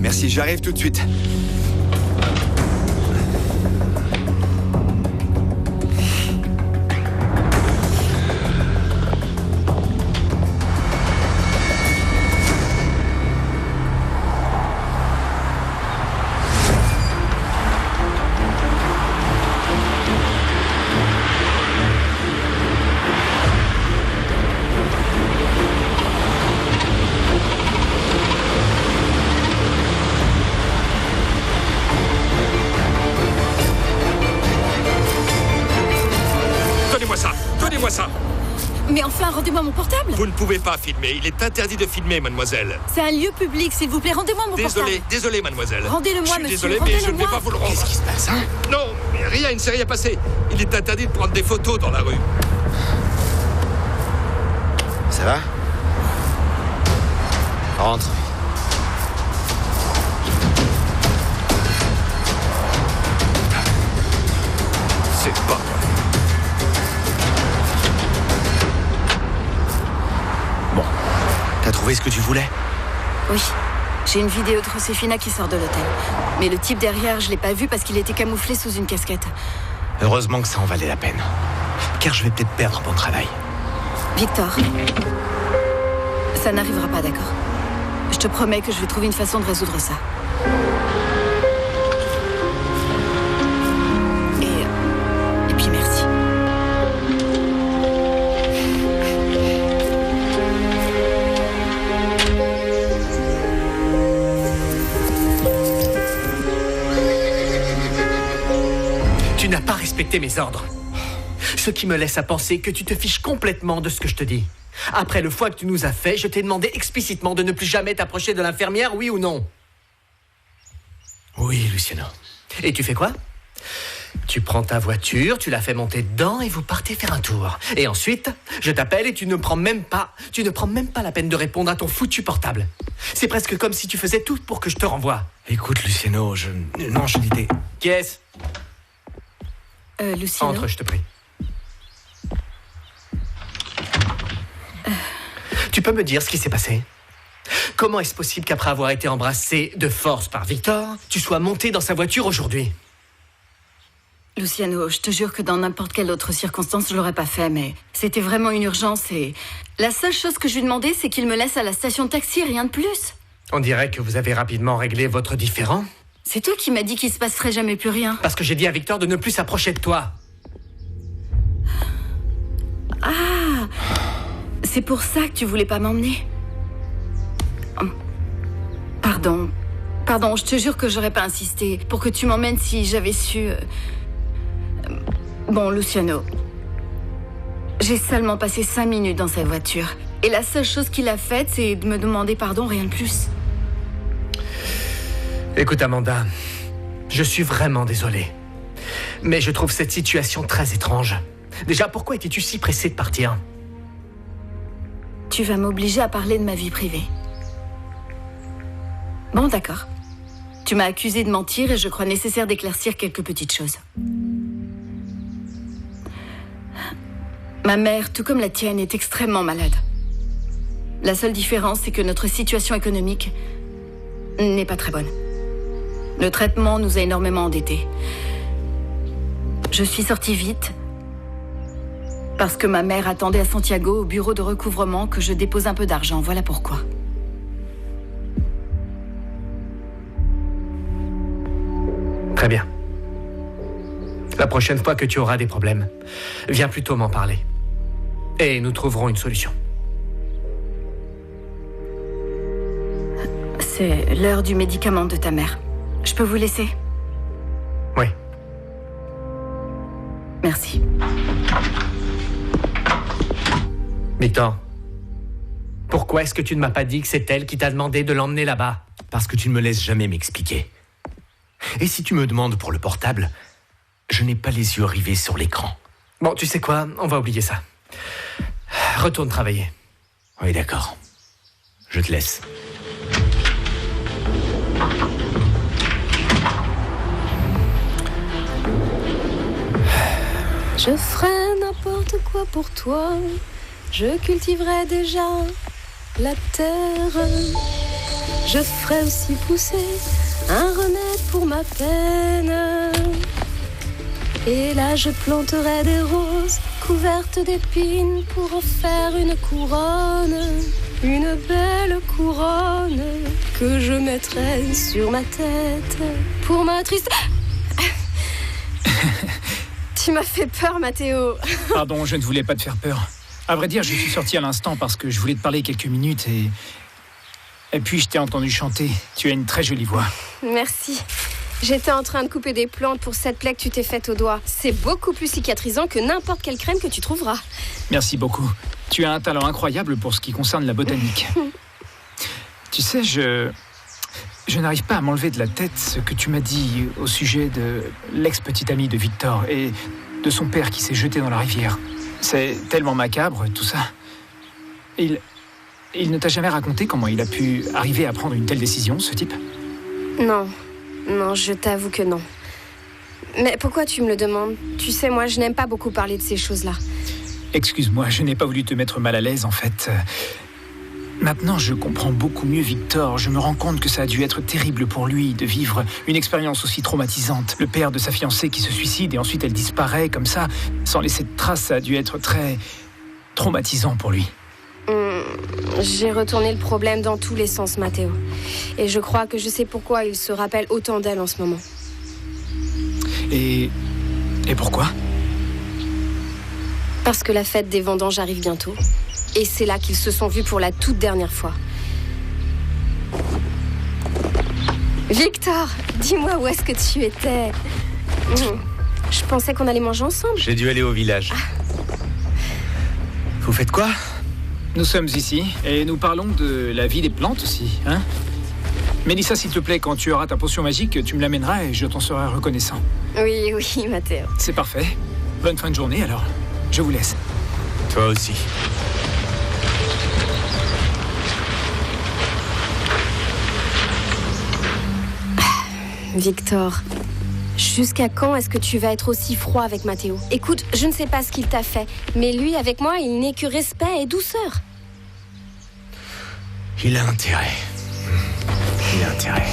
Merci, j'arrive tout de suite. Donnez-moi ça. Mais enfin, rendez-moi mon portable. Vous ne pouvez pas filmer. Il est interdit de filmer, mademoiselle. C'est un lieu public, s'il vous plaît. Rendez-moi mon portable. Désolé, mademoiselle. Rendez-le-moi, monsieur. Désolé, mais je ne vais pas vous le rendre. Qu'est-ce qui se passe, hein? Non, mais rien, il ne s'est rien passé. Il est interdit de prendre des photos dans la rue. Ça va? Rentre. C'est pas vrai. Bon, t'as trouvé ce que tu voulais? Oui. J'ai une vidéo de Josefina qui sort de l'hôtel. Mais le type derrière, je l'ai pas vu parce qu'il était camouflé sous une casquette. Heureusement que ça en valait la peine. Car je vais peut-être perdre mon travail. Victor, ça n'arrivera pas, d'accord? Je te promets que je vais trouver une façon de résoudre ça. Et puis merci. Tu n'as pas respecté mes ordres. Ce qui me laisse à penser que tu te fiches complètement de ce que je te dis. Après le foie que tu nous as fait, je t'ai demandé explicitement de ne plus jamais t'approcher de l'infirmière, oui ou non? Oui, Luciano. Et tu fais quoi? Tu prends ta voiture, tu la fais monter dedans et vous partez faire un tour. Et ensuite, je t'appelle et tu ne prends même pas la peine de répondre à ton foutu portable. C'est presque comme si tu faisais tout pour que je te renvoie. Écoute, Luciano, Non, je disais... Qui est-ce? Luciano. Entre, je te prie. Tu peux me dire ce qui s'est passé? Comment est-ce possible qu'après avoir été embrassé de force par Victor, tu sois monté dans sa voiture aujourd'hui? Luciano, je te jure que dans n'importe quelle autre circonstance, je l'aurais pas fait, mais c'était vraiment une urgence et... La seule chose que je lui demandais, c'est qu'il me laisse à la station de taxi, rien de plus. On dirait que vous avez rapidement réglé votre différend. C'est toi qui m'as dit qu'il se passerait jamais plus rien. Parce que j'ai dit à Victor de ne plus s'approcher de toi. Ah! C'est pour ça que tu voulais pas m'emmener? Pardon, je te jure que j'aurais pas insisté pour que tu m'emmènes si j'avais su... Bon, Luciano, j'ai seulement passé 5 minutes dans cette voiture. Et la seule chose qu'il a faite, c'est de me demander pardon, rien de plus. Écoute, Amanda, je suis vraiment désolé. Mais je trouve cette situation très étrange. Déjà, pourquoi étais-tu si pressé de partir? Tu vas m'obliger à parler de ma vie privée. Bon, d'accord. Tu m'as accusé de mentir et je crois nécessaire d'éclaircir quelques petites choses. Ma mère, tout comme la tienne, est extrêmement malade. La seule différence, c'est que notre situation économique n'est pas très bonne. Le traitement nous a énormément endettés. Je suis sortie vite parce que ma mère attendait à Santiago au bureau de recouvrement que je dépose un peu d'argent. Voilà pourquoi. Très bien. La prochaine fois que tu auras des problèmes, viens plutôt m'en parler. Et nous trouverons une solution. C'est l'heure du médicament de ta mère. Je peux vous laisser? Oui. Merci. Victor, pourquoi est-ce que tu ne m'as pas dit que c'est elle qui t'a demandé de l'emmener là-bas? Parce que tu ne me laisses jamais m'expliquer. Et si tu me demandes pour le portable, je n'ai pas les yeux rivés sur l'écran. Bon, tu sais quoi? On va oublier ça. Retourne travailler. Oui, d'accord. Je te laisse. Je ferais n'importe quoi pour toi. Je cultiverais déjà la terre. Je ferai aussi pousser un remède pour ma peine. Et là je planterai des roses couvertes d'épines pour en faire une couronne. Une belle couronne que je mettrai sur ma tête pour ma triste... Tu m'as fait peur, Mathéo. Pardon, je ne voulais pas te faire peur. À vrai dire, je suis sorti à l'instant parce que je voulais te parler quelques minutes et puis je t'ai entendu chanter. Tu as une très jolie voix. Merci. J'étais en train de couper des plantes pour cette plaie que tu t'es faite au doigt. C'est beaucoup plus cicatrisant que n'importe quelle crème que tu trouveras. Merci beaucoup. Tu as un talent incroyable pour ce qui concerne la botanique. Tu sais, je n'arrive pas à m'enlever de la tête ce que tu m'as dit au sujet de l'ex-petite amie de Victor et de son père qui s'est jeté dans la rivière. C'est tellement macabre, tout ça. Il ne t'a jamais raconté comment il a pu arriver à prendre une telle décision, ce type ? Non, je t'avoue que non. Mais pourquoi tu me le demandes ? Tu sais, moi, je n'aime pas beaucoup parler de ces choses-là. Excuse-moi, je n'ai pas voulu te mettre mal à l'aise, en fait. Maintenant, je comprends beaucoup mieux Victor. Je me rends compte que ça a dû être terrible pour lui de vivre une expérience aussi traumatisante. Le père de sa fiancée qui se suicide et ensuite elle disparaît comme ça, sans laisser de traces, ça a dû être très traumatisant pour lui. J'ai retourné le problème dans tous les sens, Mathéo. Et je crois que je sais pourquoi il se rappelle autant d'elle en ce moment. Et pourquoi ? Parce que la fête des vendanges arrive bientôt. Et c'est là qu'ils se sont vus pour la toute dernière fois. Victor, dis-moi où est-ce que tu étais ? Je pensais qu'on allait manger ensemble. J'ai dû aller au village. Vous faites quoi ? Nous sommes ici, et nous parlons de la vie des plantes aussi, hein ? Mélissa, s'il te plaît, quand tu auras ta potion magique, tu me l'amèneras et je t'en serai reconnaissant. Oui, Mathéo. C'est parfait. Bonne fin de journée, alors. Je vous laisse. Toi aussi. Victor, jusqu'à quand est-ce que tu vas être aussi froid avec Mathéo ? Écoute, je ne sais pas ce qu'il t'a fait, mais lui, avec moi, il n'est que respect et douceur. Il a intérêt. Il a intérêt.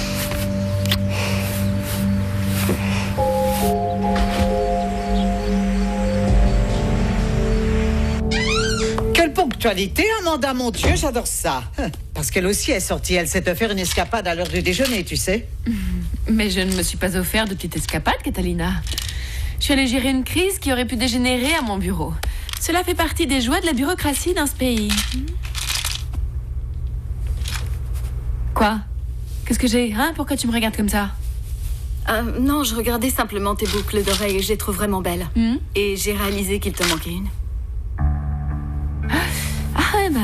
Quelle ponctualité, Amanda, mon Dieu, j'adore ça. Parce qu'elle aussi est sortie, elle s'est offert une escapade à l'heure du déjeuner, tu sais. Mais je ne me suis pas offert de petite escapade, Catalina. Je suis allée gérer une crise qui aurait pu dégénérer à mon bureau. Cela fait partie des joies de la bureaucratie dans ce pays. Quoi ? Qu'est-ce que j'ai ? Pourquoi tu me regardes comme ça ? Non, je regardais simplement tes boucles d'oreilles et je les trouve vraiment belles. Et j'ai réalisé qu'il te manquait une.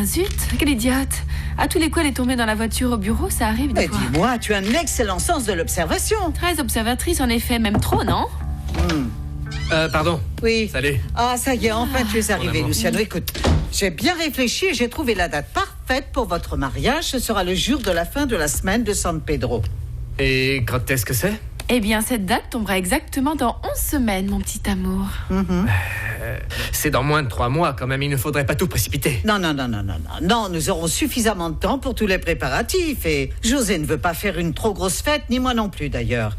Zut, quelle idiote. À tous les coups, elle est tombée dans la voiture au bureau, ça arrive des fois. Dis-moi, tu as un excellent sens de l'observation. Très observatrice, en effet, même trop, non ? Pardon. Oui. Salut. Ah, ça y est, enfin tu es arrivé, amour. Luciano. Écoute, j'ai bien réfléchi et j'ai trouvé la date parfaite pour votre mariage. Ce sera le jour de la fin de la semaine de San Pedro. Et quand est-ce que c'est ? Eh bien, cette date tombera exactement dans 11 semaines, mon petit amour. C'est dans moins de 3 mois, quand même. Il ne faudrait pas tout précipiter. Non, nous aurons suffisamment de temps pour tous les préparatifs. Et José ne veut pas faire une trop grosse fête, ni moi non plus d'ailleurs.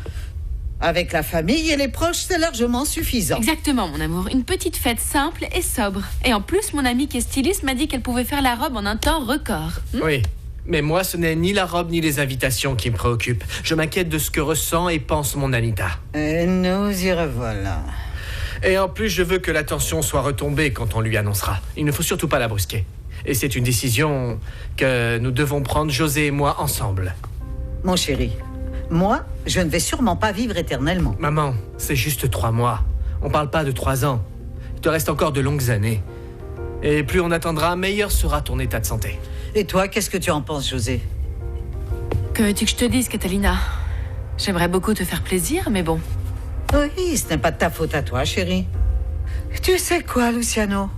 Avec la famille et les proches, c'est largement suffisant. Exactement, mon amour. Une petite fête simple et sobre. Et en plus, mon amie qui est styliste m'a dit qu'elle pouvait faire la robe en un temps record. Oui. Mais moi, ce n'est ni la robe ni les invitations qui me préoccupent. Je m'inquiète de ce que ressent et pense mon Anita. Et nous y revoilà. Et en plus, je veux que la tension soit retombée quand on lui annoncera. Il ne faut surtout pas la brusquer. Et c'est une décision que nous devons prendre, José et moi, ensemble. Mon chéri, moi, je ne vais sûrement pas vivre éternellement. Maman, c'est juste 3 mois. On parle pas de 3 ans. Il te reste encore de longues années. Et plus on attendra, meilleur sera ton état de santé. Et toi, qu'est-ce que tu en penses, José ? Que veux-tu que je te dise, Catalina ? J'aimerais beaucoup te faire plaisir, mais bon. Oui, ce n'est pas de ta faute à toi, chérie. Tu sais quoi, Luciano ?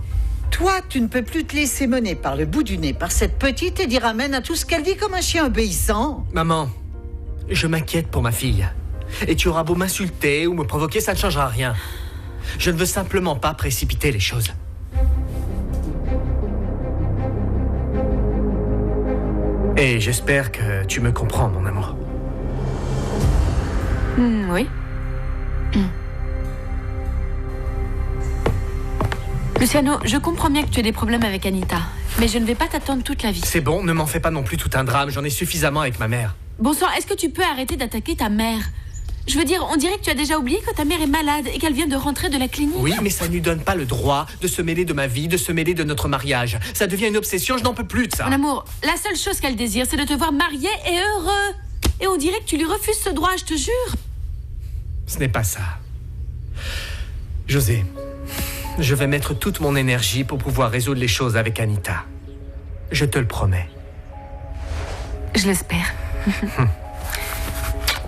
Toi, tu ne peux plus te laisser mener par le bout du nez par cette petite et dire amen à tout ce qu'elle dit comme un chien obéissant. Maman, je m'inquiète pour ma fille. Et tu auras beau m'insulter ou me provoquer, ça ne changera rien. Je ne veux simplement pas précipiter les choses. Et j'espère que tu me comprends, mon amour. Oui. Luciano, je comprends bien que tu aies des problèmes avec Anita, mais je ne vais pas t'attendre toute la vie. C'est bon, ne m'en fais pas non plus tout un drame, j'en ai suffisamment avec ma mère. Bon sang, est-ce que tu peux arrêter d'attaquer ta mère? Je veux dire, on dirait que tu as déjà oublié que ta mère est malade et qu'elle vient de rentrer de la clinique. Oui, mais ça ne lui donne pas le droit de se mêler de ma vie, de se mêler de notre mariage. Ça devient une obsession, je n'en peux plus de ça. Mon amour, la seule chose qu'elle désire, c'est de te voir marié et heureux. Et on dirait que tu lui refuses ce droit, je te jure. Ce n'est pas ça. José, je vais mettre toute mon énergie pour pouvoir résoudre les choses avec Anita. Je te le promets. Je l'espère.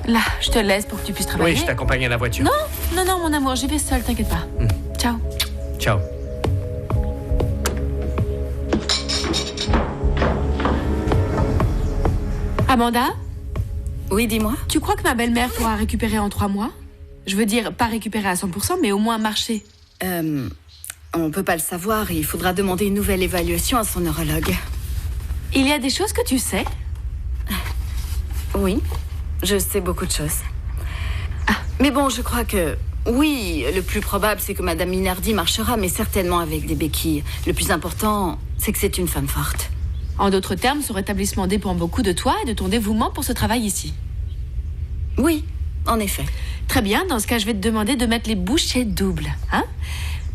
Là, je te laisse pour que tu puisses travailler. Oui, je t'accompagne à la voiture. Non, mon amour, j'y vais seule, t'inquiète pas. Ciao. Ciao. Amanda? Oui, dis-moi. Tu crois que ma belle-mère pourra récupérer en 3 mois? Je veux dire, pas récupérer à 100%, mais au moins marcher. On peut pas le savoir. Il faudra demander une nouvelle évaluation à son neurologue. Il y a des choses que tu sais? Oui, je sais beaucoup de choses. Mais bon, je crois que... Oui, le plus probable, c'est que Madame Minardi marchera, mais certainement avec des béquilles. Le plus important, c'est que c'est une femme forte. En d'autres termes, son rétablissement dépend beaucoup de toi et de ton dévouement pour ce travail ici. Oui, en effet. Très bien, dans ce cas, je vais te demander de mettre les bouchées doubles, hein?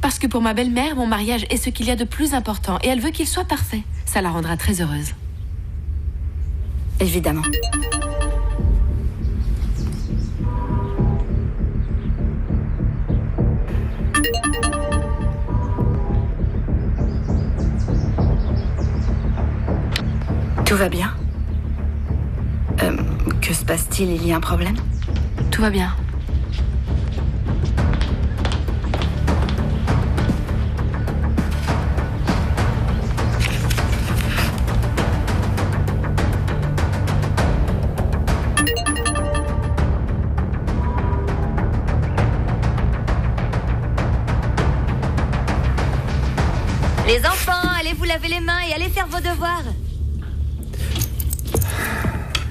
Parce que pour ma belle-mère, mon mariage est ce qu'il y a de plus important et elle veut qu'il soit parfait. Ça la rendra très heureuse. Évidemment. Tout va bien? Que se passe-t-il? Il y a un problème? Tout va bien. Les enfants, allez vous laver les mains et allez faire vos devoirs.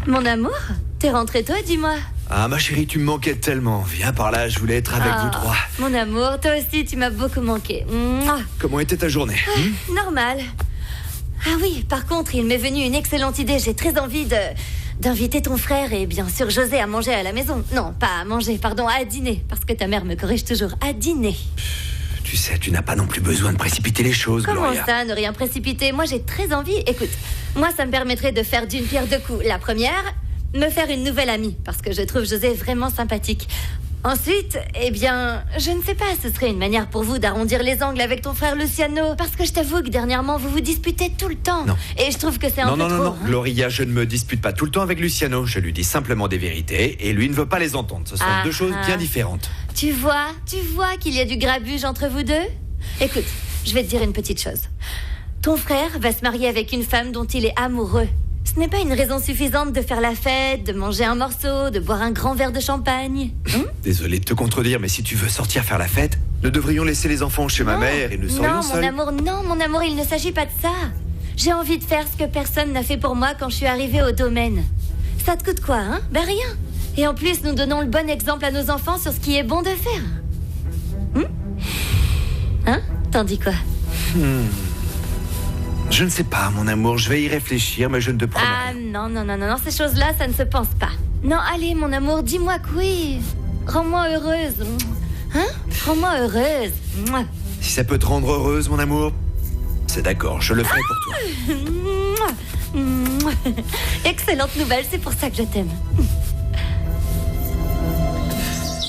Mon amour, t'es rentré toi, dis-moi. Ah, ma chérie, tu me manquais tellement. Viens par là, je voulais être avec vous trois. Mon amour, toi aussi, tu m'as beaucoup manqué. Mouah. Comment était ta journée Normal. Ah oui, par contre, il m'est venu une excellente idée. J'ai très envie d'inviter ton frère et bien sûr José à manger à la maison. Non, pas à manger, pardon, à dîner. Parce que ta mère me corrige toujours. À dîner. Tu sais, tu n'as pas non plus besoin de précipiter les choses, Comment Gloria. ça, ne rien précipiter? Moi, j'ai très envie. Écoute, moi, ça me permettrait de faire d'une pierre deux coups. La première, me faire une nouvelle amie, parce que je trouve José vraiment sympathique. Ensuite, eh bien, je ne sais pas, ce serait une manière pour vous d'arrondir les angles avec ton frère Luciano. Parce que je t'avoue que dernièrement, vous vous disputez tout le temps. Non. Et je trouve que c'est un peu trop. Non, hein. Gloria, je ne me dispute pas tout le temps avec Luciano. Je lui dis simplement des vérités et lui ne veut pas les entendre. Ce sont deux choses bien différentes. Tu vois qu'il y a du grabuge entre vous deux? Écoute, je vais te dire une petite chose. Ton frère va se marier avec une femme dont il est amoureux. Ce n'est pas une raison suffisante de faire la fête, de manger un morceau, de boire un grand verre de champagne. Désolé de te contredire, mais si tu veux sortir faire la fête, nous devrions laisser les enfants chez ma mère et nous serions seuls. Non, mon amour, il ne s'agit pas de ça. J'ai envie de faire ce que personne n'a fait pour moi quand je suis arrivée au domaine. Ça te coûte quoi, hein? Ben rien. Et en plus, nous donnons le bon exemple à nos enfants sur ce qui est bon de faire. Hein? T'en dis quoi? Je ne sais pas, mon amour, je vais y réfléchir, mais je ne te promets rien. Non, ces choses-là, ça ne se pense pas. Non, allez, mon amour, dis-moi que oui. Rends-moi heureuse. Hein? Rends-moi heureuse. Si ça peut te rendre heureuse, mon amour, c'est d'accord, je le ferai pour toi. Excellente nouvelle, c'est pour ça que je t'aime.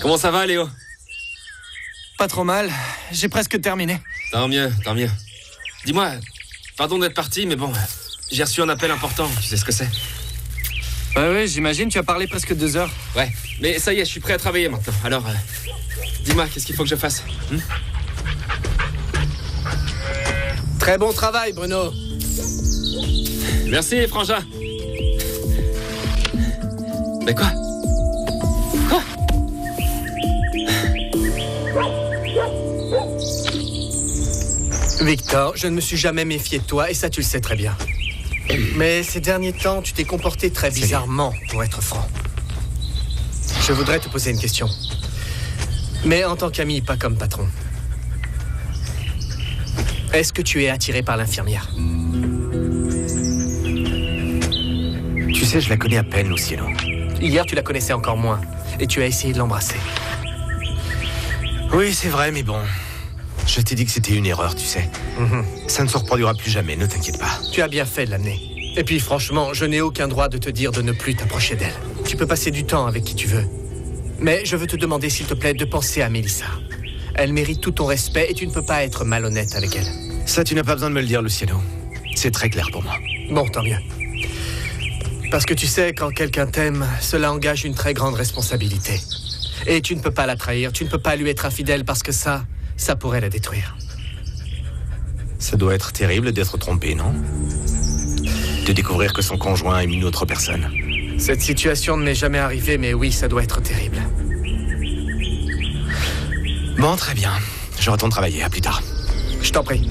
Comment ça va, Léo? Pas trop mal, j'ai presque terminé. Tant mieux. Dis-moi, pardon d'être parti, mais bon, j'ai reçu un appel important, tu sais ce que c'est? Ouais, j'imagine, tu as parlé presque 2 heures. Ouais, mais ça y est, je suis prêt à travailler maintenant. Alors, dis-moi, qu'est-ce qu'il faut que je fasse? Très bon travail, Bruno. Merci, frangin. Mais quoi? Victor, je ne me suis jamais méfié de toi et ça tu le sais très bien. Mais ces derniers temps, tu t'es comporté très bizarrement, pour être franc. Je voudrais te poser une question. Mais en tant qu'ami, pas comme patron. Est-ce que tu es attiré par l'infirmière? Tu sais, je la connais à peine, Luciano. Hier, tu la connaissais encore moins. Et tu as essayé de l'embrasser. Oui, c'est vrai, mais bon... Je t'ai dit que c'était une erreur, tu sais. Ça ne se reproduira plus jamais, ne t'inquiète pas. Tu as bien fait de l'amener. Et puis, franchement, je n'ai aucun droit de te dire de ne plus t'approcher d'elle. Tu peux passer du temps avec qui tu veux. Mais je veux te demander, s'il te plaît, de penser à Mélissa. Elle mérite tout ton respect et tu ne peux pas être malhonnête avec elle. Ça, tu n'as pas besoin de me le dire, Luciano. C'est très clair pour moi. Bon, tant mieux. Parce que tu sais, quand quelqu'un t'aime, cela engage une très grande responsabilité. Et tu ne peux pas la trahir, tu ne peux pas lui être infidèle parce que ça pourrait la détruire. Ça doit être terrible d'être trompé, non? De découvrir que son conjoint aime une autre personne. Cette situation ne m'est jamais arrivée, mais oui, ça doit être terrible. Bon, très bien. Je retourne travailler, à plus tard. Je t'en prie.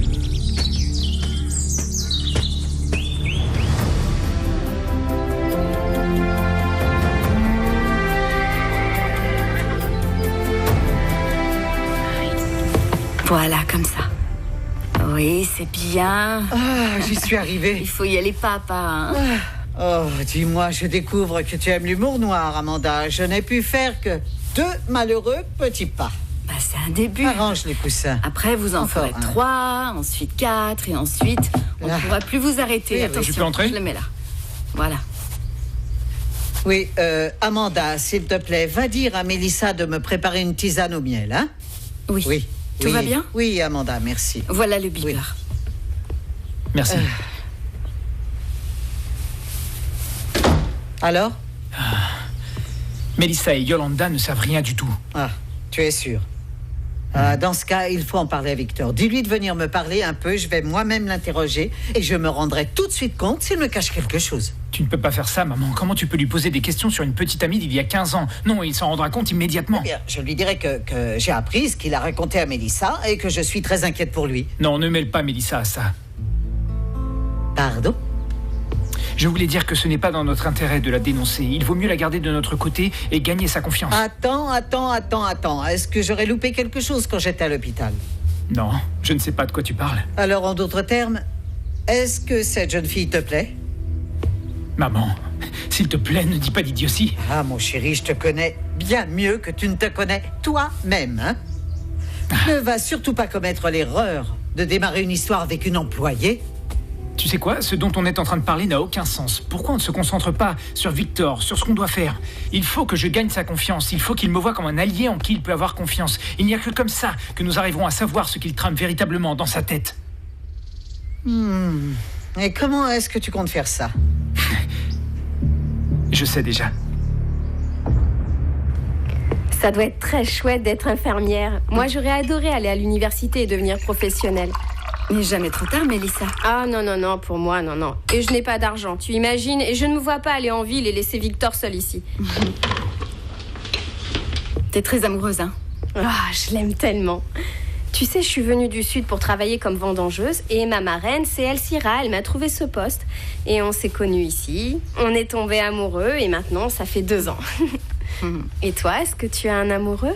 Voilà, comme ça. Oui, c'est bien. Ah, j'y suis arrivée. Il faut y aller, papa. Hein. Oh, dis-moi, je découvre que tu aimes l'humour noir, Amanda. Je n'ai pu faire que 2 malheureux petits pas. Bah, c'est un début. Arrange les coussins. Après, vous en ferez 3, ensuite 4, et ensuite, on ne pourra plus vous arrêter. Oui, attention, je peux entrer? Je le mets là. Voilà. Oui, Amanda, s'il te plaît, va dire à Mélissa de me préparer une tisane au miel, hein? Oui. Oui. Tout va bien? Oui, Amanda, merci. Voilà le beaker. Merci. Alors? Mélissa et Yolanda ne savent rien du tout. Ah, tu es sûr? Dans ce cas, il faut en parler à Victor. Dis-lui de venir me parler un peu, je vais moi-même l'interroger et je me rendrai tout de suite compte s'il me cache quelque chose. Tu ne peux pas faire ça, maman. Comment tu peux lui poser des questions sur une petite amie d'il y a 15 ans? Non, il s'en rendra compte immédiatement. Eh bien, je lui dirai que j'ai appris ce qu'il a raconté à Mélissa et que je suis très inquiète pour lui. Non, ne mêle pas Mélissa à ça. Pardon? Je voulais dire que ce n'est pas dans notre intérêt de la dénoncer. Il vaut mieux la garder de notre côté et gagner sa confiance. Attends. Est-ce que j'aurais loupé quelque chose quand j'étais à l'hôpital? Non, je ne sais pas de quoi tu parles. Alors, en d'autres termes, est-ce que cette jeune fille te plaît? Maman, s'il te plaît, ne dis pas d'idiotie. Ah, mon chéri, je te connais bien mieux que tu ne te connais toi-même, hein? Ne va surtout pas commettre l'erreur de démarrer une histoire avec une employée. Tu sais quoi? Ce dont on est en train de parler n'a aucun sens. Pourquoi on ne se concentre pas sur Victor, sur ce qu'on doit faire? Il faut que je gagne sa confiance. Il faut qu'il me voie comme un allié en qui il peut avoir confiance. Il n'y a que comme ça que nous arriverons à savoir ce qu'il trame véritablement dans sa tête. Et comment est-ce que tu comptes faire ça? Je sais déjà. Ça doit être très chouette d'être infirmière. Moi, j'aurais adoré aller à l'université et devenir professionnelle. Mais jamais trop tard, Mélissa. Ah non, pour moi, non. Et je n'ai pas d'argent, tu imagines? Et je ne me vois pas aller en ville et laisser Victor seul ici. T'es très amoureuse, hein? Ah, je l'aime tellement. Tu sais, je suis venue du Sud pour travailler comme vendangeuse et ma marraine, c'est Elsira, elle m'a trouvé ce poste. Et on s'est connus ici, on est tombés amoureux et maintenant, ça fait 2 ans. Et toi, est-ce que tu as un amoureux?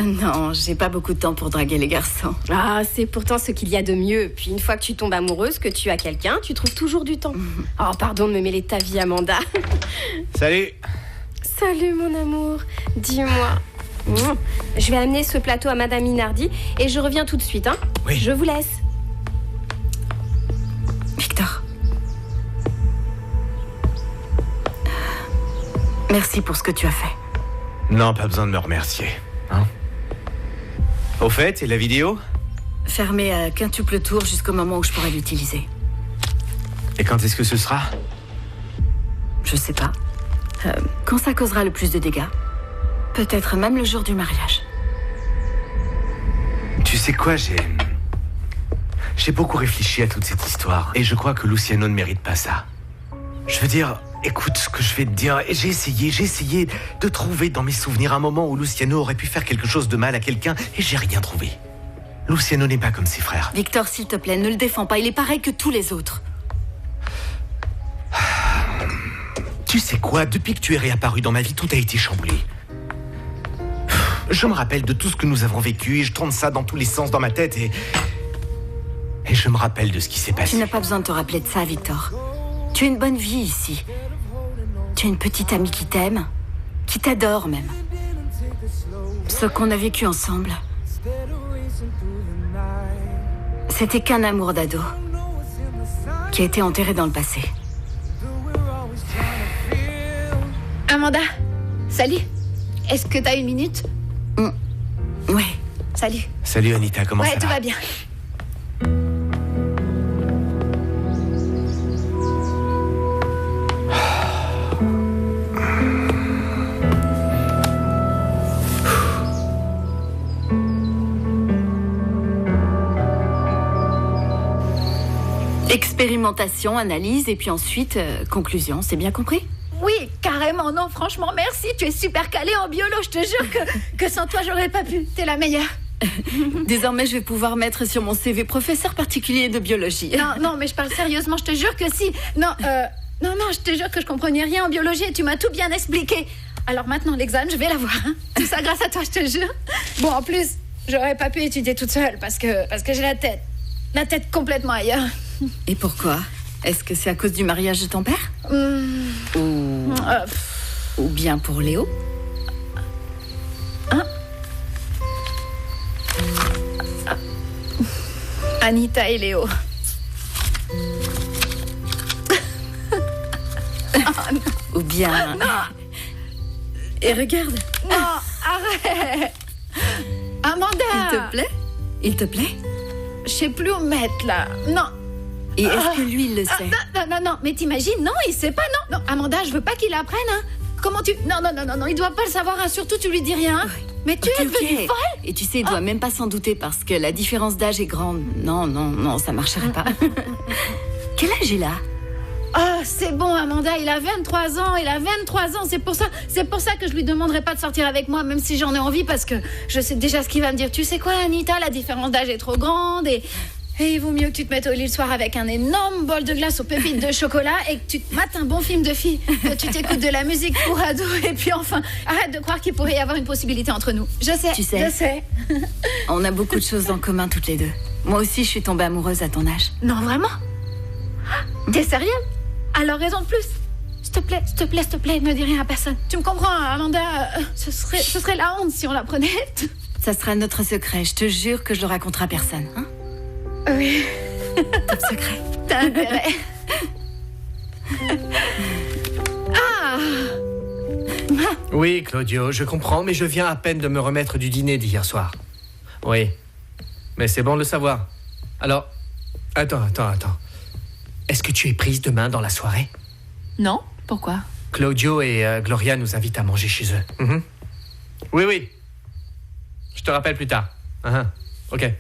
Non, j'ai pas beaucoup de temps pour draguer les garçons. Ah, c'est pourtant ce qu'il y a de mieux. Puis une fois que tu tombes amoureuse, que tu as quelqu'un, tu trouves toujours du temps. Oh, pardon de me mêler de ta vie, Amanda. Salut. Salut, mon amour. Dis-moi. Je vais amener ce plateau à Madame Minardi et je reviens tout de suite, hein? Oui. Je vous laisse. Victor. Merci pour ce que tu as fait. Non, pas besoin de me remercier. Hein? Au fait, et la vidéo? Fermée à quintuple tour jusqu'au moment où je pourrai l'utiliser. Et quand est-ce que ce sera? Je sais pas. Quand ça causera le plus de dégâts. Peut-être même le jour du mariage. Tu sais quoi, j'ai beaucoup réfléchi à toute cette histoire. Et je crois que Luciano ne mérite pas ça. Je veux dire, écoute ce que je vais te dire. J'ai essayé de trouver dans mes souvenirs un moment où Luciano aurait pu faire quelque chose de mal à quelqu'un et j'ai rien trouvé. Luciano n'est pas comme ses frères. Victor, s'il te plaît, ne le défends pas. Il est pareil que tous les autres. Tu sais quoi, depuis que tu es réapparu dans ma vie, tout a été chamboulé. Je me rappelle de tout ce que nous avons vécu et je tourne ça dans tous les sens dans ma tête et je me rappelle de ce qui s'est passé. Tu n'as pas besoin de te rappeler de ça, Victor. Tu as une bonne vie ici. Tu as une petite amie qui t'aime, qui t'adore même. Ce qu'on a vécu ensemble, c'était qu'un amour d'ado qui a été enterré dans le passé. Amanda, salut. Est-ce que t'as une minute? Oui. Salut. Salut Anita, comment ça va? Ouais, tout va bien. Expérimentation, analyse et puis ensuite conclusion, c'est bien compris? Oui, carrément, non, franchement, merci. Tu es super calée en biolo, je te jure que sans toi, j'aurais pas pu. T'es la meilleure. Désormais, je vais pouvoir mettre sur mon CV professeur particulier de biologie. Non, mais je parle sérieusement, je te jure que si. Non, je te jure que je comprenais rien en biologie et tu m'as tout bien expliqué. Alors maintenant, l'examen, je vais l'avoir. Hein. Tout ça grâce à toi, je te jure. Bon, en plus, j'aurais pas pu étudier toute seule parce que j'ai la tête complètement ailleurs. Et pourquoi? Est-ce que c'est à cause du mariage de ton père? Ou bien pour Léo? Hein? Anita et Léo. Ou bien... Non. Et regarde. Non, arrête. Amanda. Il te plaît? Il te plaît? Je sais plus où mettre, là. Non. Et est-ce que lui, il le sait? Non, mais t'imagines? Non, il sait pas, non. Non, Amanda, je veux pas qu'il apprenne, hein. Comment tu... Non, il doit pas le savoir, hein. Surtout, tu lui dis rien. Oui. Mais tu es devenue folle. Et tu sais, il doit même pas s'en douter parce que la différence d'âge est grande. Non, ça marcherait pas. Quel âge il a? Oh, c'est bon, Amanda, il a 23 ans, c'est pour ça que je lui demanderai pas de sortir avec moi, même si j'en ai envie, parce que je sais déjà ce qu'il va me dire. Tu sais quoi, Anita, la différence d'âge est trop grande et il vaut mieux que tu te mettes au lit le soir avec un énorme bol de glace aux pépites de chocolat et que tu te mates un bon film de filles, que tu t'écoutes de la musique pour ados et puis enfin, arrête de croire qu'il pourrait y avoir une possibilité entre nous. Je sais. On a beaucoup de choses en commun toutes les deux. Moi aussi, je suis tombée amoureuse à ton âge. Non, vraiment? T'es sérieux? Alors raison de plus. S'il te plaît, ne dis rien à personne. Tu me comprends, Amanda? Ce serait la honte si on l'apprenait. Ça sera notre secret. Je te jure que je le raconterai à personne. Hein? Oui. Top secret. T'as intérêt. Oui, Claudio, je comprends, mais je viens à peine de me remettre du dîner d'hier soir. Oui, mais c'est bon de le savoir. Alors, attends. Est-ce que tu es prise demain dans la soirée? Non, pourquoi? Claudio et Gloria nous invitent à manger chez eux. Oui. Je te rappelle plus tard. Ok,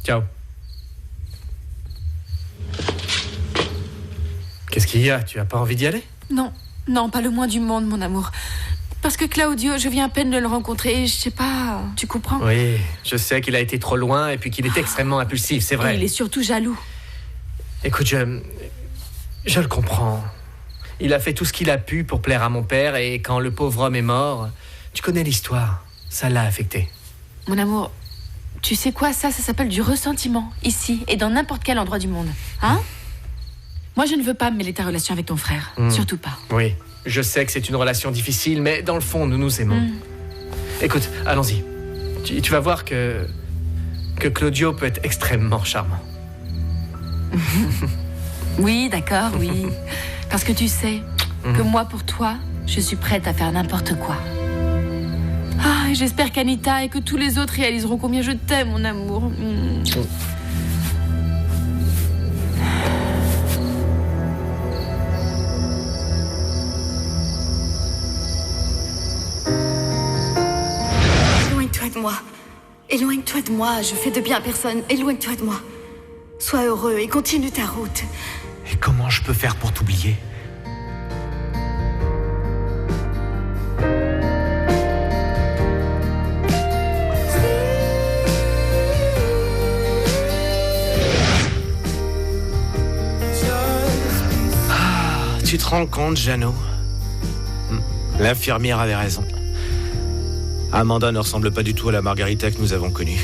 ciao. Qu'est-ce qu'il y a? Tu as pas envie d'y aller? Non, pas le moins du monde, mon amour. Parce que Claudio, je viens à peine de le rencontrer, je sais pas, tu comprends? Oui, je sais qu'il a été trop loin et puis qu'il est extrêmement impulsif, c'est vrai. Et il est surtout jaloux. Écoute, je le comprends. Il a fait tout ce qu'il a pu pour plaire à mon père et quand le pauvre homme est mort, tu connais l'histoire, ça l'a affecté. Mon amour, tu sais quoi, ça s'appelle du ressentiment, ici et dans n'importe quel endroit du monde. Hein? Moi, je ne veux pas me mêler ta relation avec ton frère, surtout pas. Oui, je sais que c'est une relation difficile, mais dans le fond, nous nous aimons. Écoute, allons-y. Tu vas voir que Claudio peut être extrêmement charmant. Oui, d'accord, oui. Parce que tu sais que moi, pour toi, je suis prête à faire n'importe quoi. Et j'espère qu'Anita et que tous les autres réaliseront combien je t'aime, mon amour. Éloigne-toi de moi, je fais de bien à personne. Éloigne-toi de moi. Sois heureux et continue ta route. Et comment je peux faire pour t'oublier? Tu te rends compte, Jeannot? L'infirmière avait raison. Amanda ne ressemble pas du tout à la Margarita que nous avons connue.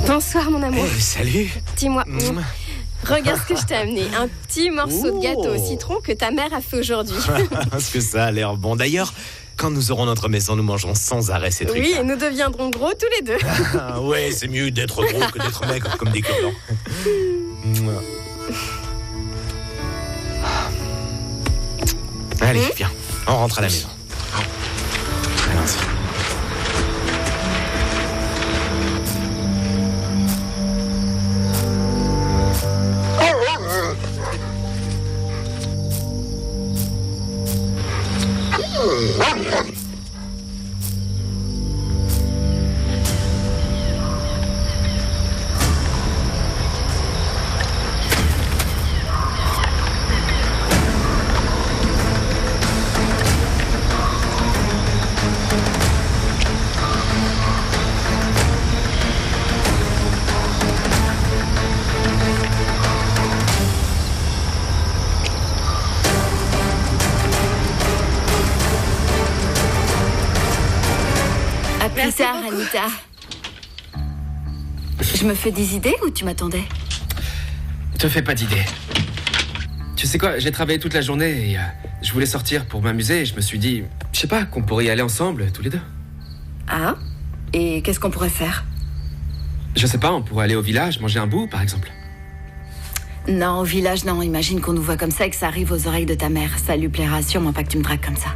Bonsoir, mon amour. Hey, salut. Dis-moi, regarde ce que je t'ai amené. Un petit morceau de gâteau au citron que ta mère a fait aujourd'hui. Est-ce que ça a l'air bon? D'ailleurs, quand nous aurons notre maison, nous mangerons sans arrêt ces trucs. Oui, et nous deviendrons gros tous les deux. Ah, ouais, c'est mieux d'être gros que d'être maigre comme des cure-dents. Allez, viens, on rentre à la maison. Allons-y. Plus tard, Anita. Je me fais des idées ou tu m'attendais? Te fais pas d'idée. Tu sais quoi, j'ai travaillé toute la journée et je voulais sortir pour m'amuser et je me suis dit, je sais pas, qu'on pourrait y aller ensemble, tous les deux. Ah? Et qu'est-ce qu'on pourrait faire? Je sais pas, on pourrait aller au village, manger un bout, par exemple. Non, au village, non. Imagine qu'on nous voit comme ça et que ça arrive aux oreilles de ta mère. Ça lui plaira sûrement pas que tu me dragues comme ça.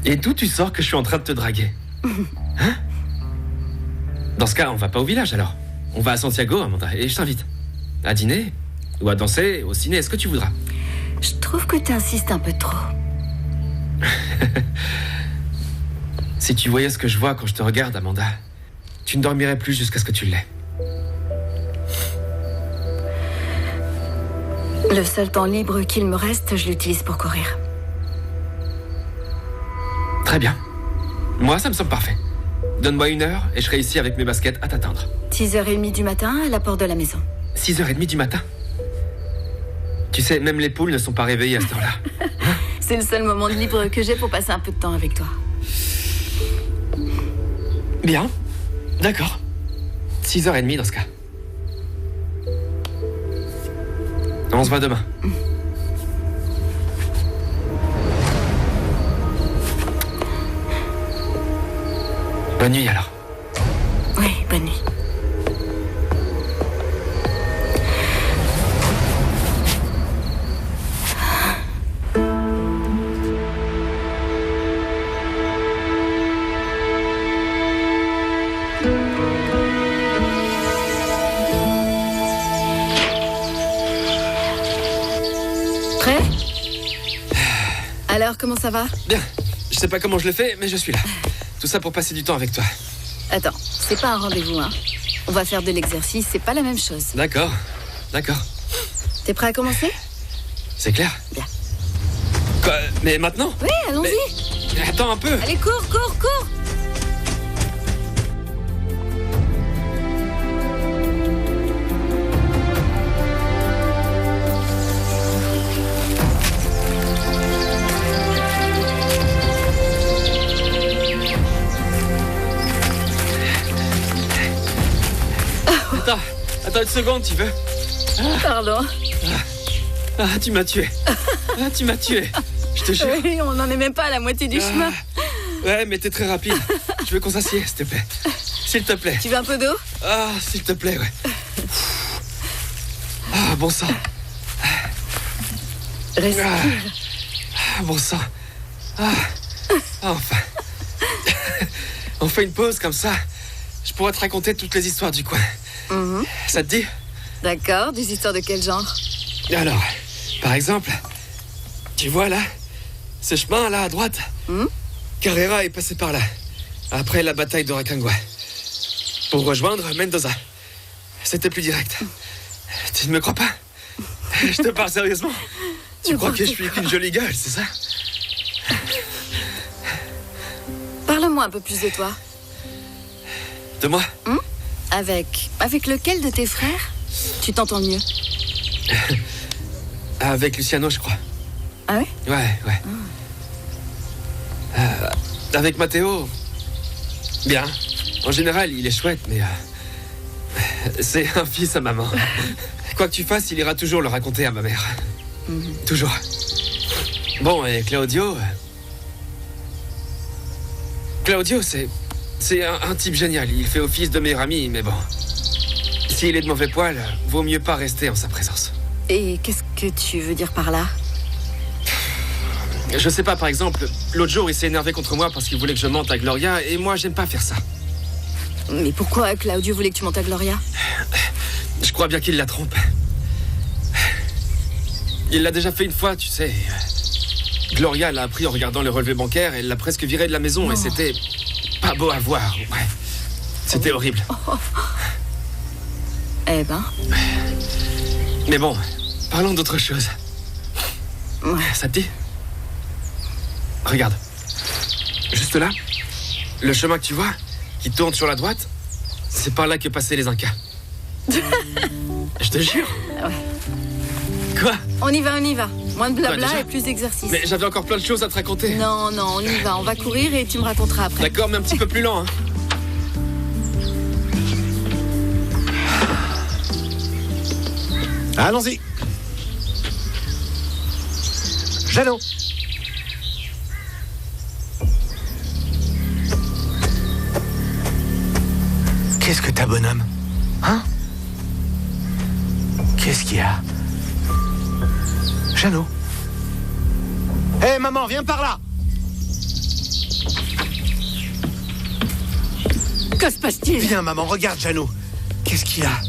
Et d'où tu sors que je suis en train de te draguer? Hein? Dans ce cas, on va pas au village alors. On va à Santiago, Amanda, et je t'invite. À dîner, ou à danser, au ciné, ce que tu voudras. Je trouve que t'insistes un peu trop. Si tu voyais ce que je vois quand je te regarde, Amanda, tu ne dormirais plus jusqu'à ce que tu l'aies. Le seul temps libre qu'il me reste, je l'utilise pour courir. Très bien. Moi, ça me semble parfait. Donne-moi 1 heure et je serai ici avec mes baskets à t'attendre. 6h30 du matin à la porte de la maison. 6h30 du matin? Tu sais, même les poules ne sont pas réveillées à cette heure-là. C'est le seul moment de libre que j'ai pour passer un peu de temps avec toi. Bien. D'accord. 6h30 dans ce cas. On se voit demain. Bonne nuit alors. Oui, bonne nuit. Prêt? Alors, comment ça va? Bien. Je sais pas comment je le fais, mais je suis là. Tout ça pour passer du temps avec toi. Attends, c'est pas un rendez-vous, hein. On va faire de l'exercice, c'est pas la même chose. D'accord, d'accord. T'es prêt à commencer? C'est clair? Bien. Quoi? Mais maintenant? Oui, allons-y. Mais attends un peu. Allez, cours, cours, cours. Attends 1 seconde, tu veux? Pardon. Tu m'as tué. Tu m'as tué. Je te jure. Oui, on n'en est même pas à la moitié du chemin. Ouais, mais t'es très rapide. Je veux qu'on s'assied, s'il te plaît. S'il te plaît. Tu veux un peu d'eau? S'il te plaît, ouais. Bon sang. Respire. Bon sang. Enfin. On fait une pause comme ça. Je pourrais te raconter toutes les histoires du coin. Ça te dit? D'accord, des histoires de quel genre? Alors, par exemple, tu vois là, ce chemin là à droite, Carrera est passé par là, après la bataille de Rancagua, pour rejoindre Mendoza. C'était plus direct. Tu ne me crois pas? Je te parle sérieusement. Tu crois que je suis qu'une jolie gueule, c'est ça? Parle-moi un peu plus de toi. De moi? Avec lequel de tes frères tu t'entends le mieux? Avec Luciano, je crois. Ah ouais? Ouais. Avec Matteo, bien. En général, il est chouette, mais... c'est un fils à maman. Quoi que tu fasses, il ira toujours le raconter à ma mère. Toujours. Bon, et Claudio... Claudio, c'est un type génial. Il fait office de meilleur ami, mais bon... S'il est de mauvais poil, vaut mieux pas rester en sa présence. Et qu'est-ce que tu veux dire par là? Je sais pas, par exemple, l'autre jour, il s'est énervé contre moi parce qu'il voulait que je mente à Gloria, et moi, j'aime pas faire ça. Mais pourquoi Claudio voulait que tu montes à Gloria? Je crois bien qu'il la trompe. Il l'a déjà fait une fois, tu sais. Gloria l'a appris en regardant le relevé bancaire, et elle l'a presque viré de la maison, et c'était pas beau à voir. Ouais. C'était horrible. Eh ben... Mais bon, parlons d'autre chose. Ouais. Ça te dit? Regarde. Juste là, le chemin que tu vois, qui tourne sur la droite, c'est par là que passaient les Incas. Je te jure. Ouais. Quoi? On y va. Moins de blabla déjà et plus d'exercice. Mais j'avais encore plein de choses à te raconter. Non, on y va. On va courir et tu me raconteras après. D'accord, mais un petit peu plus lent, hein. Allons-y. Jeannot. Qu'est-ce que t'as, bonhomme? Hein? Qu'est-ce qu'il y a? Jeannot. Hé, maman, viens par là! Que se passe-t-il? Viens, maman, regarde Jeannot. Qu'est-ce qu'il a?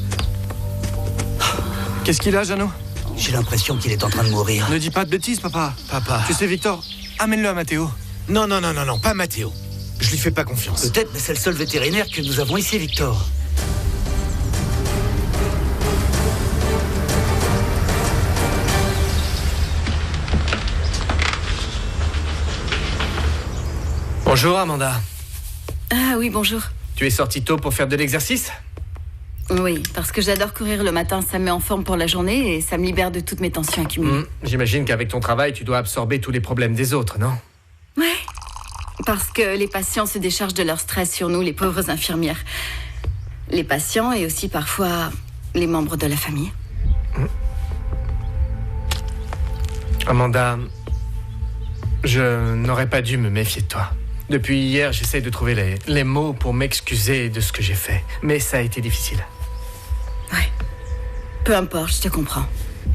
Qu'est-ce qu'il a, Jeannot? J'ai l'impression qu'il est en train de mourir. Ne dis pas de bêtises, papa. Papa. Tu sais, Victor, amène-le à Matteo. Non, pas Matteo. Je lui fais pas confiance. Peut-être, mais c'est le seul vétérinaire que nous avons ici, Victor. Bonjour, Amanda. Ah oui, bonjour. Tu es sortie tôt pour faire de l'exercice? Oui, parce que j'adore courir le matin, ça me met en forme pour la journée et ça me libère de toutes mes tensions accumulées. J'imagine qu'avec ton travail, tu dois absorber tous les problèmes des autres, non? Ouais, parce que les patients se déchargent de leur stress sur nous, les pauvres infirmières. Les patients et aussi parfois les membres de la famille. Amanda, je n'aurais pas dû me méfier de toi. Depuis hier, j'essaie de trouver les mots pour m'excuser de ce que j'ai fait. Mais ça a été difficile. Ouais. Peu importe, je te comprends.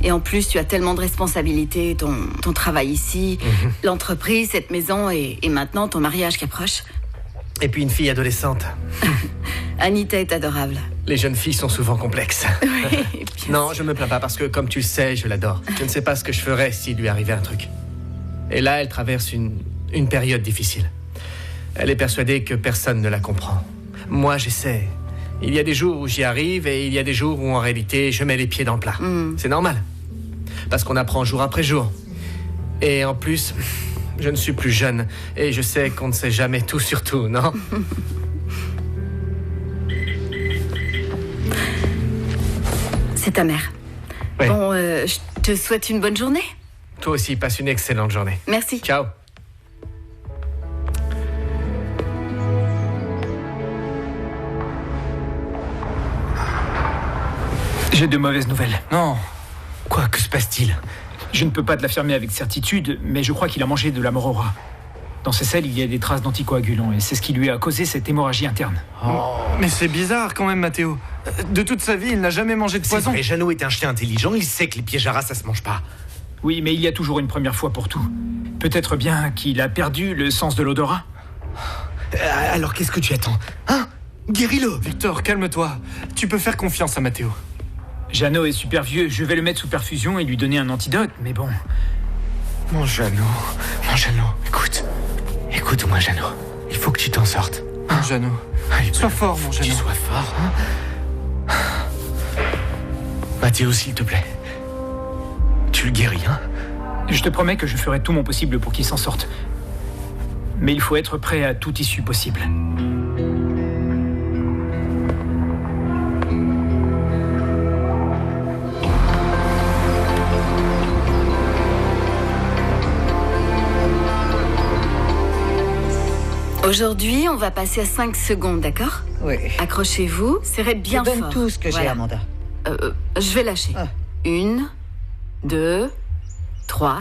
Et en plus, tu as tellement de responsabilités. Ton travail ici, l'entreprise, cette maison et maintenant ton mariage qui approche. Et puis une fille adolescente. Anita est adorable. Les jeunes filles sont souvent complexes. Oui, non, je me plains pas parce que, comme tu le sais, je l'adore. Je ne sais pas ce que je ferais s'il lui arrivait un truc. Et là, elle traverse une période difficile. Elle est persuadée que personne ne la comprend. Moi, j'essaie. Il y a des jours où j'y arrive et il y a des jours où, en réalité, je mets les pieds dans le plat. C'est normal. Parce qu'on apprend jour après jour. Et en plus, je ne suis plus jeune. Et je sais qu'on ne sait jamais tout sur tout, non? C'est ta mère. Oui. Bon, je te souhaite une bonne journée. Toi aussi, passe une excellente journée. Merci. Ciao. J'ai de mauvaises nouvelles. Non. Quoi? Que se passe-t-il? Je ne peux pas te l'affirmer avec certitude, mais je crois qu'il a mangé de la morora. Dans ses selles, il y a des traces d'anticoagulants et c'est ce qui lui a causé cette hémorragie interne. Mais c'est bizarre quand même, Matteo. De toute sa vie, il n'a jamais mangé de poison. C'est vrai, Jeannot est un chien intelligent, il sait que les pièges à rats, ça se mange pas. Oui, mais il y a toujours une première fois pour tout. Peut-être bien qu'il a perdu le sens de l'odorat. Alors qu'est-ce que tu attends? Hein? Guéris-le! Victor, calme-toi. Tu peux faire confiance à Matteo. Jeannot est super vieux, je vais le mettre sous perfusion et lui donner un antidote, mais bon... Mon Jeannot, écoute-moi, Jeannot. Il faut que tu t'en sortes. Hein? Jeannot, sois fort, mon Jeannot. Tu sois fort, hein? Matteo, s'il te plaît. Tu le guéris, hein? Je te promets que je ferai tout mon possible pour qu'il s'en sorte. Mais il faut être prêt à toute issue possible. Aujourd'hui, on va passer à 5 secondes, d'accord? Oui. Accrochez-vous, serrez bien fort. Je donne tout ce que j'ai, Amanda. Je vais lâcher. 1, 2, 3.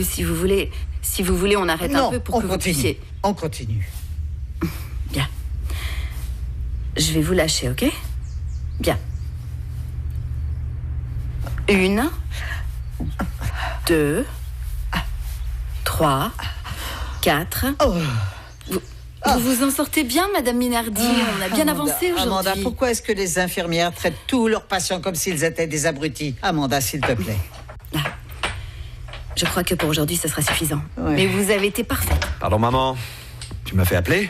Si vous voulez, on arrête un peu pour que vous puissiez... On continue. Bien. Je vais vous lâcher, ok? Bien. 1, 2, 3, 4. Vous vous en sortez bien, Madame Minardi. On a bien avancé aujourd'hui. Amanda, pourquoi est-ce que les infirmières traitent tous leurs patients comme s'ils étaient des abrutis? Amanda, s'il te plaît. Là. Je crois que pour aujourd'hui, ce sera suffisant. Ouais. Mais vous avez été parfaite. Pardon, maman. Tu m'as fait appeler?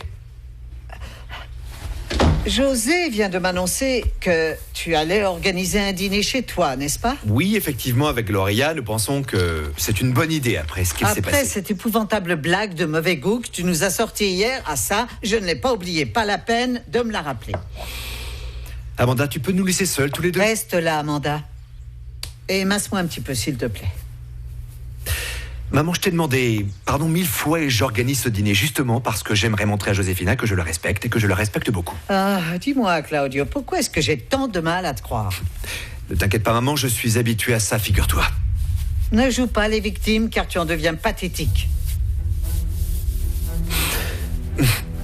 José vient de m'annoncer que tu allais organiser un dîner chez toi, n'est-ce pas? Oui, effectivement, avec Gloria, nous pensons que c'est une bonne idée après ce qu'il s'est passé. Après cette épouvantable blague de mauvais goût que tu nous as sortie hier, ça, je ne l'ai pas oublié. Pas la peine de me la rappeler. Amanda, tu peux nous laisser seuls tous les deux? Reste là, Amanda. Et masse-moi un petit peu, s'il te plaît. Maman, je t'ai demandé pardon 1000 fois et j'organise ce dîner justement parce que j'aimerais montrer à Joséphina que je le respecte et que je le respecte beaucoup. Ah, dis-moi, Claudio, pourquoi est-ce que j'ai tant de mal à te croire? Ne t'inquiète pas, maman, je suis habitué à ça, figure-toi. Ne joue pas les victimes car tu en deviens pathétique.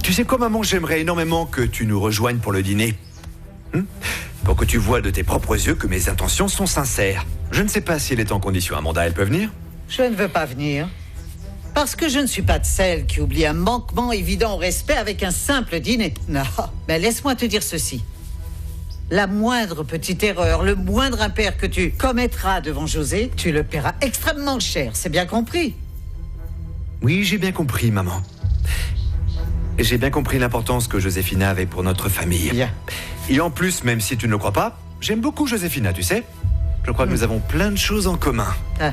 Tu sais quoi, maman, j'aimerais énormément que tu nous rejoignes pour le dîner. Pour que tu vois de tes propres yeux que mes intentions sont sincères. Je ne sais pas si elle est en condition. Amanda, elle peut venir? Je ne veux pas venir. Parce que je ne suis pas de celle qui oublie un manquement évident au respect avec un simple dîner. Non, mais laisse-moi te dire ceci. La moindre petite erreur, le moindre impair que tu commettras devant José, tu le paieras extrêmement cher, c'est bien compris? Oui, j'ai bien compris, maman. J'ai bien compris l'importance que Joséphina avait pour notre famille. Bien. Et en plus, même si tu ne le crois pas, j'aime beaucoup Joséphina, tu sais. Je crois que nous avons plein de choses en commun. Ah.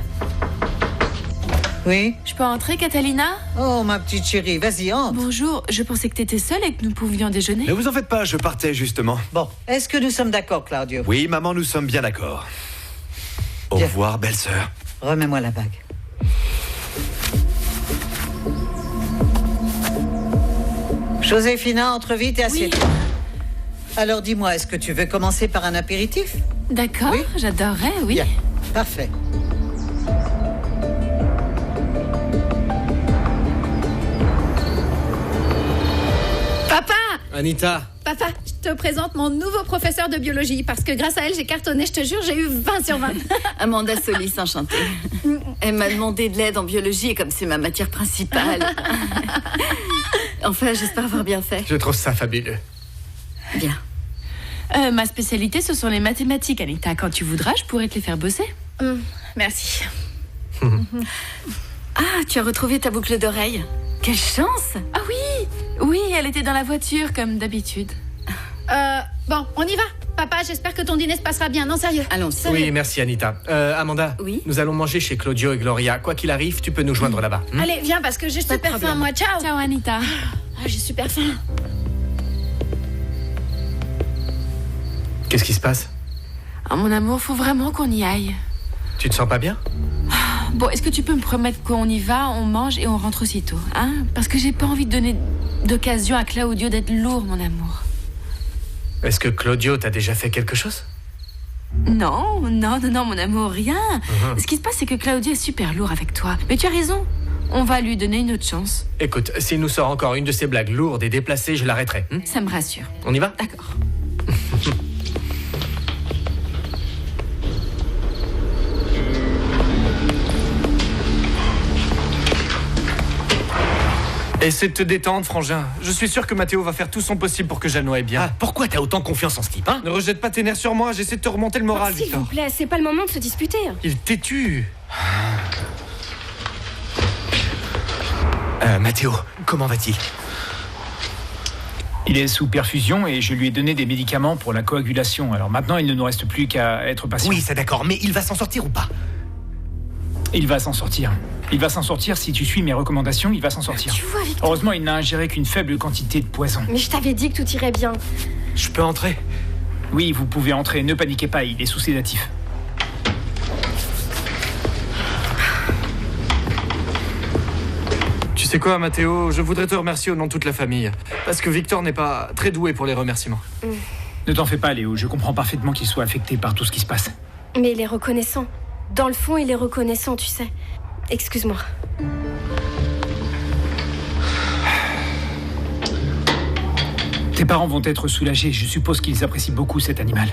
Oui? Je peux entrer, Catalina? Oh, ma petite chérie, vas-y, entre. Bonjour, je pensais que t'étais seule et que nous pouvions déjeuner. Ne vous en faites pas, je partais justement. Bon, est-ce que nous sommes d'accord, Claudio? Oui, maman, nous sommes bien d'accord. Au revoir, belle-sœur. Remets-moi la bague. Joséphina, entre vite et assieds-toi. Alors dis-moi, est-ce que tu veux commencer par un apéritif? D'accord, oui? J'adorerais, oui. Bien, parfait. Papa! Anita! Papa, je te présente mon nouveau professeur de biologie parce que grâce à elle, j'ai cartonné, je te jure, j'ai eu 20 sur 20. Amanda Solis, enchantée. Elle m'a demandé de l'aide en biologie et comme c'est ma matière principale. Enfin, j'espère avoir bien fait. Je trouve ça fabuleux. Bien. Ma spécialité, ce sont les mathématiques, Anita. Quand tu voudras, je pourrais te les faire bosser. Merci. Ah, tu as retrouvé ta boucle d'oreille. Quelle chance! Ah oui! Oui, elle était dans la voiture, comme d'habitude. Bon, on y va. Papa, j'espère que ton dîner se passera bien. Non, sérieux. Allons, sérieux. Oui, merci, Anita. Amanda, oui? Nous allons manger chez Claudio et Gloria. Quoi qu'il arrive, tu peux nous joindre là-bas. Allez, viens, parce que j'ai super faim, moi. Ciao! Ciao, Anita. Ah, j'ai super faim. Qu'est-ce qui se passe? Oh, mon amour, faut vraiment qu'on y aille. Tu te sens pas bien? Bon, est-ce que tu peux me promettre qu'on y va, on mange et on rentre aussitôt, hein? Parce que j'ai pas envie de donner d'occasion à Claudio d'être lourd, mon amour. Est-ce que Claudio t'a déjà fait quelque chose? Non, mon amour, rien. Ce qui se passe, c'est que Claudio est super lourd avec toi. Mais tu as raison, on va lui donner une autre chance. Écoute, s'il nous sort encore une de ces blagues lourdes et déplacées, je l'arrêterai. Ça me rassure. On y va? D'accord. Essaie de te détendre, frangin. Je suis sûr que Mathéo va faire tout son possible pour que Jeannot aille bien. Ah, pourquoi t'as autant confiance en ce type, hein? Ne rejette pas tes nerfs sur moi, j'essaie de te remonter le moral, S'il Victor. vous plaît, c'est pas le moment de se disputer. Il est têtu. Mathéo, comment va-t-il? Il est sous perfusion et je lui ai donné des médicaments pour la coagulation. Alors maintenant, il ne nous reste plus qu'à être patient. Oui, c'est d'accord, mais il va s'en sortir ou pas? Il va s'en sortir. Il va s'en sortir si tu suis mes recommandations, il va s'en sortir. Tu vois, Victor. Heureusement, il n'a ingéré qu'une faible quantité de poison. Mais je t'avais dit que tout irait bien. Je peux entrer? Oui, vous pouvez entrer, ne paniquez pas, il est sous sédatif. sais quoi, Mathéo, je voudrais te remercier au nom de toute la famille. Parce que Victor n'est pas très doué pour les remerciements. Ne t'en fais pas, Léo. Je comprends parfaitement qu'il soit affecté par tout ce qui se passe. Mais il est reconnaissant. Dans le fond, il est reconnaissant, tu sais. Excuse-moi. Tes parents vont être soulagés. Je suppose qu'ils apprécient beaucoup cet animal.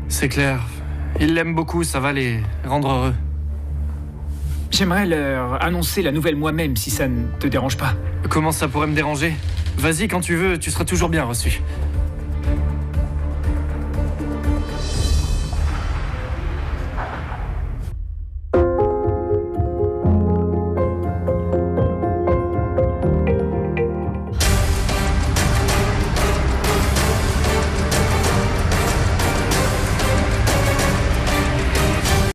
C'est clair. Ils l'aiment beaucoup, ça va les rendre heureux. J'aimerais leur annoncer la nouvelle moi-même, si ça ne te dérange pas. Comment ça pourrait me déranger? Vas-y, quand tu veux, tu seras toujours bien reçu.